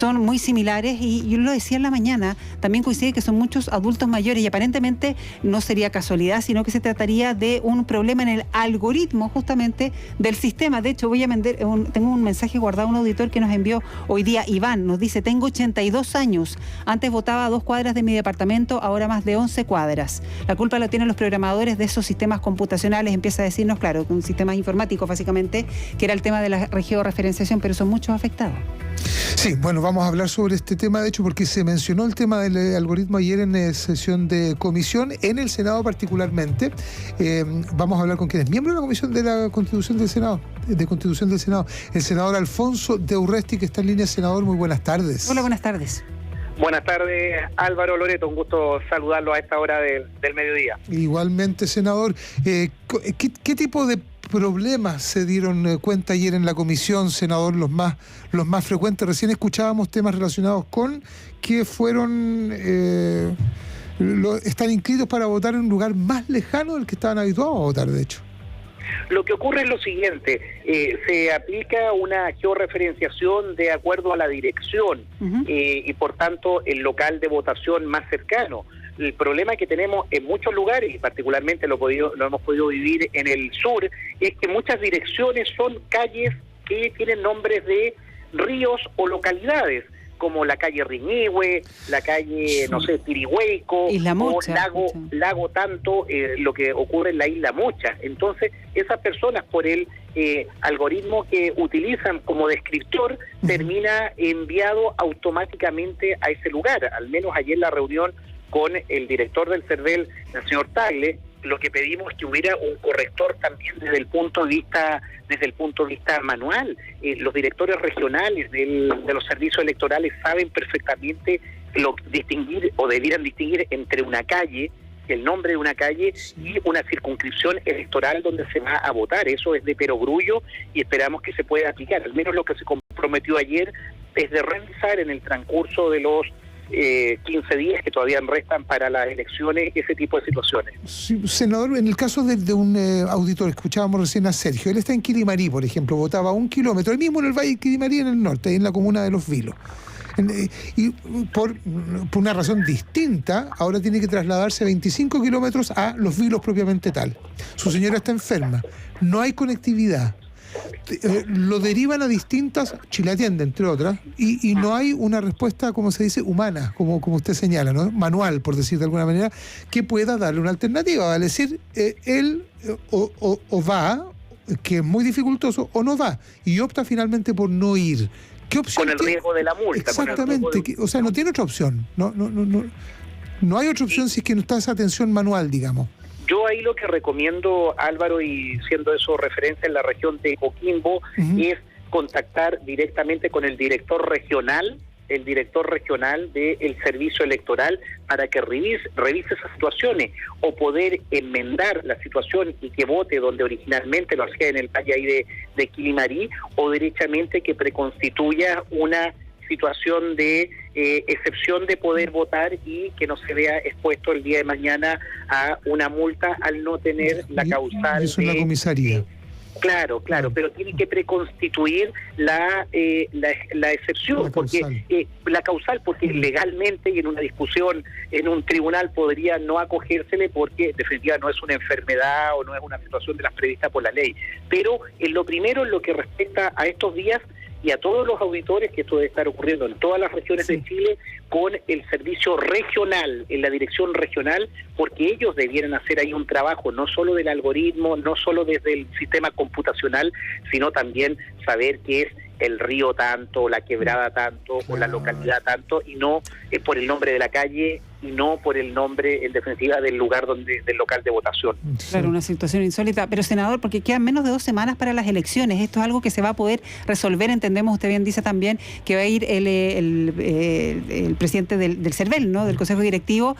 son muy similares y yo lo decía en la mañana, también coincide que son muchos adultos mayores y aparentemente no sería casualidad, sino que se trataría de un problema en el algoritmo justamente del sistema. De hecho, tengo un mensaje guardado, un auditor que nos envió hoy día, Iván, nos dice: tengo 82 años, antes votaba a 2 cuadras de mi departamento, ahora más de 11 cuadras. La culpa la tienen los programadores de esos sistemas computacionales, empieza a decirnos, claro, un sistema informático básicamente, que era el tema de la georreferenciación, pero son muchos afectados. Sí, bueno, vamos a hablar sobre este tema, de hecho, porque se mencionó el tema del algoritmo ayer en sesión de comisión, en el Senado particularmente. Vamos a hablar con quien es miembro de la Comisión de la Constitución del Senado, el senador Alfonso de Urresti, que está en línea. Senador, muy buenas tardes. Hola, buenas tardes. Buenas tardes, Álvaro, Loreto, un gusto saludarlo a esta hora del mediodía. Igualmente, senador. ¿Qué tipo de problemas se dieron cuenta ayer en la comisión, senador, los más frecuentes? Recién escuchábamos temas relacionados con que están inscritos para votar en un lugar más lejano del que estaban habituados a votar, de hecho. Lo que ocurre es lo siguiente: se aplica una georreferenciación de acuerdo a la dirección y por tanto el local de votación más cercano. El problema que tenemos en muchos lugares, y particularmente lo hemos podido vivir en el sur, es que muchas direcciones son calles que tienen nombres de ríos o localidades, como la calle Riñihue, la calle, no sé, Pirihueico, o Lago Tanto, lo que ocurre en la Isla Mocha. Entonces, esas personas, por el algoritmo que utilizan como descriptor, termina enviado automáticamente a ese lugar. Al menos ayer en la reunión con el director del CERVEL, el señor Tagle, lo que pedimos es que hubiera un corrector también desde el punto de vista manual. Los directores regionales de los servicios electorales saben perfectamente distinguir, o debieran distinguir, entre una calle, el nombre de una calle, y una circunscripción electoral donde se va a votar. Eso es de perogrullo y esperamos que se pueda aplicar. Al menos lo que se comprometió ayer es de revisar en el transcurso de los 15 días que todavía restan para las elecciones, ese tipo de situaciones. Sí, senador, en el caso de un auditor, escuchábamos recién a Sergio, él está en Quilimarí, por ejemplo, votaba 1 kilómetro, ahí mismo en el Valle de Quilimarí, en el norte, ahí en la comuna de Los Vilos. Y por una razón distinta, ahora tiene que trasladarse 25 kilómetros a Los Vilos propiamente tal. Su señora está enferma, no hay conectividad. Lo derivan a distintas, Chilatienda entre otras, y no hay una respuesta, como se dice, humana, como usted señala, ¿no? Manual, por decir de alguna manera, que pueda darle una alternativa. Es decir, él o va, que es muy dificultoso, o no va, y opta finalmente por no ir. ¿Qué opción con el riesgo de la multa? Exactamente, o sea, no tiene otra opción. No hay otra opción si es que no está esa atención manual, digamos. Yo ahí lo que recomiendo, Álvaro, y siendo eso referencia en la región de Coquimbo, es contactar directamente con el director regional del servicio electoral, para que revise esas situaciones, o poder enmendar la situación y que vote donde originalmente lo hacía, en el valle ahí de Quilimarí, o derechamente que preconstituya una situación de excepción de poder votar y que no se vea expuesto el día de mañana a una multa al no tener la causal. Es una comisaría. Claro, pero tiene que preconstituir la excepción, la causal, porque legalmente y en una discusión en un tribunal podría no acogérsele, porque definitivamente no es una enfermedad o no es una situación de las previstas por la ley. Pero en lo primero, en lo que respecta a estos días, y a todos los auditores, que esto debe estar ocurriendo en todas las regiones de Chile, con el servicio regional, en la dirección regional, porque ellos debieran hacer ahí un trabajo, no solo del algoritmo, no solo desde el sistema computacional, sino también saber qué es el río tanto, la quebrada tanto, o la localidad tanto, y no por el nombre de la calle, y no por el nombre, en definitiva, del lugar del local de votación. Claro, una situación insólita. Pero, senador, porque quedan menos de 2 semanas para las elecciones, esto es algo que se va a poder resolver, entendemos, usted bien dice también, que va a ir el presidente del CERVEL, ¿no?, del Consejo Directivo,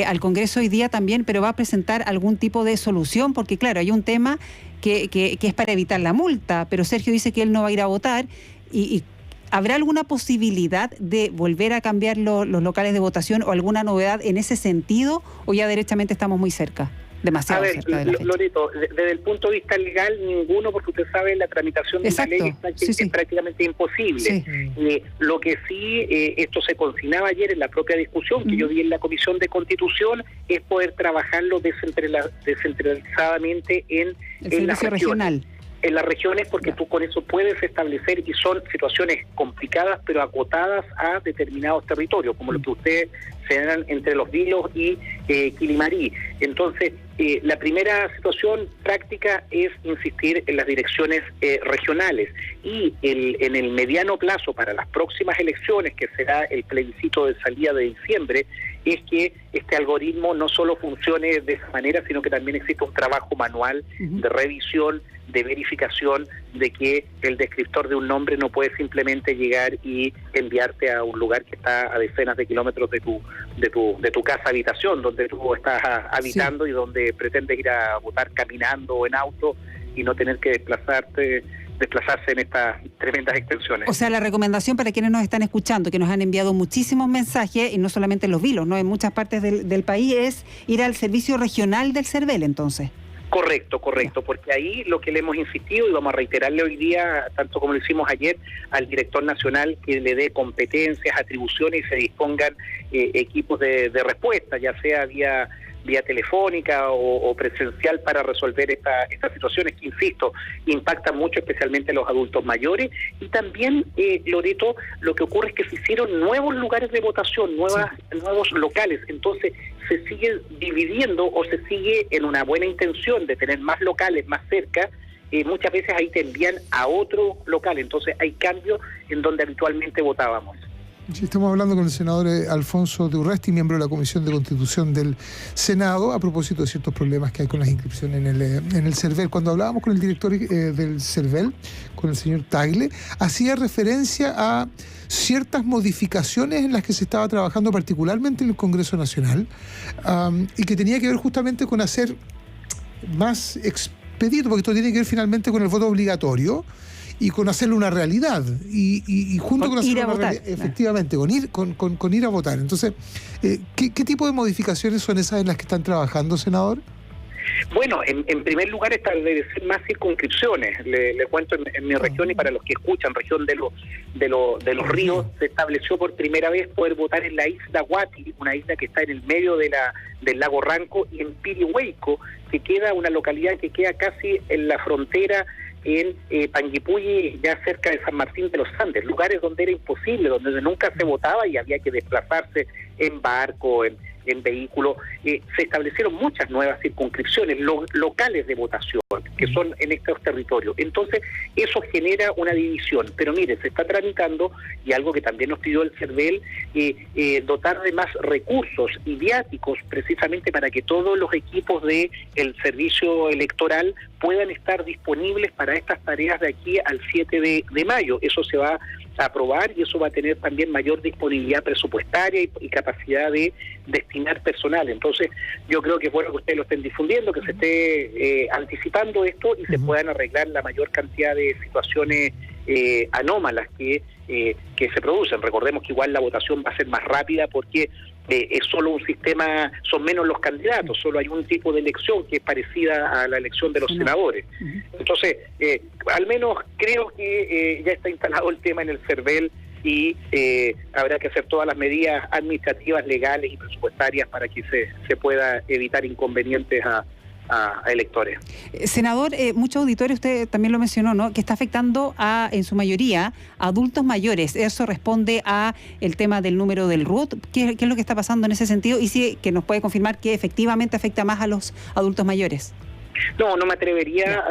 al Congreso hoy día también, pero va a presentar algún tipo de solución, porque claro, hay un tema que es para evitar la multa, pero Sergio dice que él no va a ir a votar, y ¿habrá alguna posibilidad de volver a cambiar los locales de votación o alguna novedad en ese sentido, o ya derechamente estamos muy cerca? demasiado cerca de la fecha. Loreto, desde el punto de vista legal, ninguno, porque usted sabe, la tramitación de Exacto. la ley es prácticamente imposible. Sí. Lo que sí, esto se consignaba ayer en la propia discusión que yo vi en la Comisión de Constitución, es poder trabajarlo descentralizadamente en las servicio regional. En las regiones, porque tú con eso puedes establecer, y son situaciones complicadas pero acotadas a determinados territorios, como lo que ustedes se dan entre Los Vilos y Quilimarí. Entonces, la primera situación práctica es insistir en las direcciones regionales, y en el mediano plazo para las próximas elecciones, que será el plebiscito de salida de diciembre, es que este algoritmo no solo funcione de esa manera, sino que también existe un trabajo manual de revisión, de verificación de que el descriptor de un nombre no puede simplemente llegar y enviarte a un lugar que está a decenas de kilómetros de tu casa habitación, donde tú estás habitando y donde pretendes ir a votar caminando o en auto y no tener que desplazarse en estas tremendas extensiones. O sea, la recomendación para quienes nos están escuchando, que nos han enviado muchísimos mensajes, y no solamente en Los Vilos, ¿no? En muchas partes del país, es ir al servicio regional del CERVEL, entonces. Correcto, porque ahí lo que le hemos insistido, y vamos a reiterarle hoy día, tanto como lo hicimos ayer, al director nacional, que le dé competencias, atribuciones y se dispongan equipos de respuesta, ya sea vía telefónica o presencial, para resolver estas situaciones que, insisto, impactan mucho, especialmente a los adultos mayores. Y también, Loreto, lo que ocurre es que se hicieron nuevos lugares de votación, nuevos locales. Entonces se sigue dividiendo, o se sigue en una buena intención de tener más locales más cerca. Muchas veces ahí te envían a otro local, entonces hay cambios en donde habitualmente votábamos. Sí, estamos hablando con el senador Alfonso de Urresti, miembro de la Comisión de Constitución del Senado, a propósito de ciertos problemas que hay con las inscripciones en el CERVEL. Cuando hablábamos con el director del CERVEL, con el señor Tagle, hacía referencia a ciertas modificaciones en las que se estaba trabajando, particularmente en el Congreso Nacional, y que tenía que ver justamente con hacer más expedito, porque esto tiene que ver finalmente con el voto obligatorio y con hacerlo una realidad, y junto con hacerlo una realidad, efectivamente, con ir a votar. Entonces, ¿qué tipo de modificaciones son esas en las que están trabajando, senador? Bueno, en primer lugar, establecer más circunscripciones. Le cuento en mi región, y para los que escuchan, región de los ríos, se estableció por primera vez poder votar en la isla Guati, una isla que está en el medio del lago Ranco, y en Pirihueico, que queda una localidad que queda casi en la frontera, en Panguipulli, ya cerca de San Martín de los Andes, lugares donde era imposible, donde nunca se votaba y había que desplazarse en barco, en vehículo. Se establecieron muchas nuevas circunscripciones locales de votación, que son en estos territorios. Entonces, eso genera una división. Pero mire, se está tramitando, y algo que también nos pidió el CERVEL, dotar de más recursos y viáticos, precisamente para que todos los equipos del servicio electoral puedan estar disponibles para estas tareas de aquí al 7 de mayo. Eso se va a aprobar, y eso va a tener también mayor disponibilidad presupuestaria y capacidad de destinar personal. Entonces, yo creo que es bueno que ustedes lo estén difundiendo, que se esté anticipando esto, y se puedan arreglar la mayor cantidad de situaciones anómalas que se producen. Recordemos que igual la votación va a ser más rápida, porque es solo un sistema, son menos los candidatos, solo hay un tipo de elección que es parecida a la elección de los senadores. Entonces, al menos creo que ya está instalado el tema en el CERVEL, y habrá que hacer todas las medidas administrativas, legales y presupuestarias para que se pueda evitar inconvenientes a electores. Senador, muchos auditores, usted también lo mencionó, ¿no?, que está afectando en su mayoría a adultos mayores. Eso responde a el tema del número del RUT. ¿Qué es lo que está pasando en ese sentido? Y si que nos puede confirmar que efectivamente afecta más a los adultos mayores. No me atrevería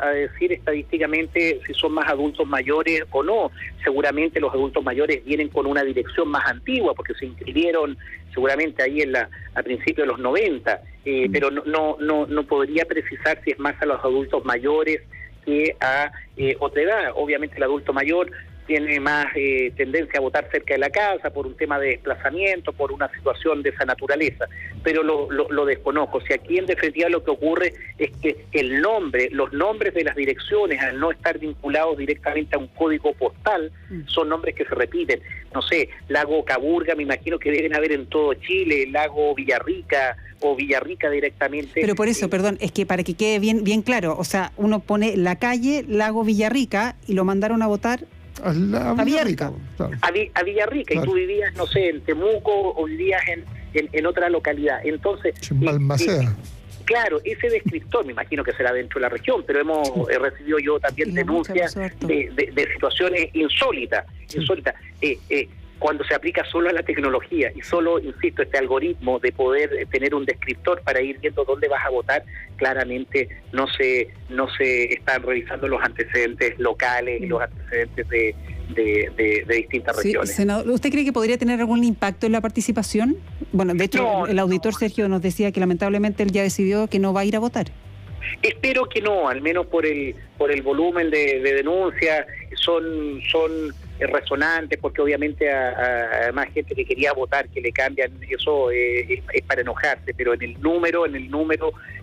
a decir estadísticamente si son más adultos mayores o no. Seguramente los adultos mayores vienen con una dirección más antigua, porque se inscribieron seguramente ahí a principios de los 90, pero no podría precisar si es más a los adultos mayores que a otra edad. Obviamente el adulto mayor tiene más tendencia a votar cerca de la casa por un tema de desplazamiento, por una situación de esa naturaleza, pero lo desconozco. Si aquí en definitiva lo que ocurre es que los nombres de las direcciones, al no estar vinculados directamente a un código postal, son nombres que se repiten. no sé, lago Caburga, me imagino que deben haber en todo Chile, lago Villarrica o Villarrica directamente. Pero por eso, perdón, es que para que quede bien claro, o sea, uno pone la calle Lago Villarrica y lo mandaron a votar A Villarrica. Claro. A Villarrica, Claro. y tú vivías, no sé, en Temuco o vivías en otra localidad. Entonces, Balmaceda. claro, ese descriptor, me imagino que será dentro de la región, pero hemos recibido yo también Y la denuncias mucha, por de situaciones insólitas. Cuando se aplica solo a la tecnología y solo, insisto, este algoritmo de poder tener un descriptor para ir viendo dónde vas a votar, claramente no se están revisando los antecedentes locales y los antecedentes de distintas Sí, regiones. senador, ¿usted cree que podría tener algún impacto en la participación? Bueno, de hecho, No, el auditor Sergio nos decía que lamentablemente él ya decidió que no va a ir a votar. Espero que no, al menos por el volumen de denuncias, son resonantes, porque obviamente a más gente que quería votar, que le cambian, eso es para enojarse, pero en el número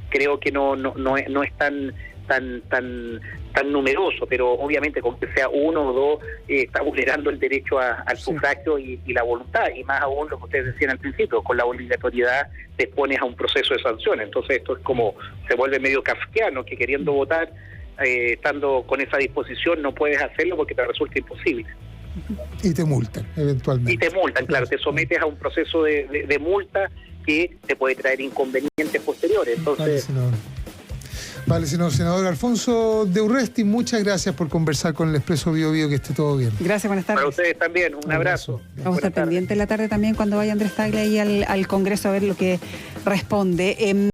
creo que no es tan numeroso, pero obviamente con que sea uno o dos está vulnerando el derecho al sufragio y la voluntad, y más aún lo que ustedes decían al principio, con la obligatoriedad te expones a un proceso de sanción. Entonces esto es como, se vuelve medio kafkiano, que queriendo votar, estando con esa disposición, no puedes hacerlo porque te resulta imposible. Y te multan, eventualmente. Y te multan, claro, te sometes a un proceso de multa que te puede traer inconvenientes posteriores. Entonces, Vale, senador Alfonso de Urresti, muchas gracias por conversar con el Expreso Bio Bio, que esté todo bien. Gracias, buenas tardes. para ustedes también, un abrazo. Vamos a estar pendientes en la tarde también cuando vaya Andrés Tagle ahí al Congreso a ver lo que responde.